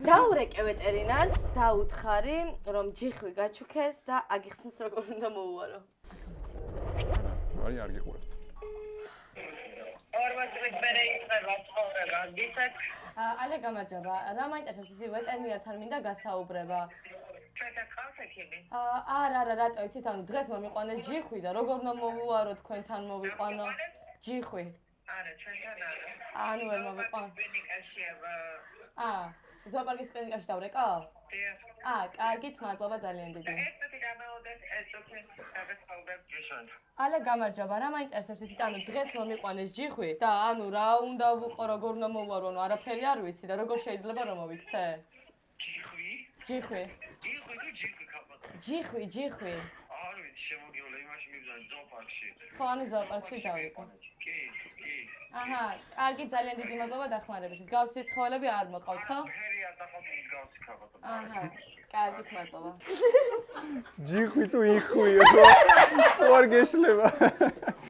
დაურეკე ვეტერინარს, დაუთხარი, რომ ჯიხვი გაჩუქეს და აგიხსნას როგორ უნდა მოუვარო. არის არ გიყურებთ. 40 წლის მერე იწყება ცხოვრება, გიცეთ? ალე გამარჯობა, რა მაინტერესებს ისი ვეტერინართან მინდა გასაუბრება. ჩვენთან ყავს ექიმი? არა, რატო იცით, ანუ დღეს მომიყვანეს ჯიხვი და როგორ უნდა მოუვარო თქვენთან მოვიყვანო ჯიხვი. არა, ჩვენთან არა. ანუ ვერ მოვიყვანო. კლინიკაშია. ზოოპარკის კლინიკაში დავრეკო? დიახ. კარგით, მადლობა ძალიან დიდი. ეს წუთი გამოვიდეს, ეს წუთი დაგესწავლებ. გიშან. ალე გამარჯობა, რა მაინტერესებს იცით, ანუ დღეს მომიყვანეს ჯიხვი და ანუ რა უნდა ვუყო, როგორ უნდა მოვუარო, ანუ არაფერი არ ვიცი და როგორ შეიძლება რომ მოვიქცე? ჯიხვი? ჯიხვი. იხვი თუ ჯიხვი ხაბათ? ჯიხვი. არ ვიცი, შემოგივლე იმაში მიბრძან ზოოპარკში. ხო, ანუ ზოოპარკში დავიყო. კი. აჰა, კარგი, ძალიან დიდი მადლობა დახმარებისთვის. გავსი ცხოველები არ მოყავთ, ხო? ფერი არ დაყავთ მსგავსი ხაბათ. აჰა, კარგით, მადლობა. ჯიხვი თუ იხვი, ხო არ გეშლება.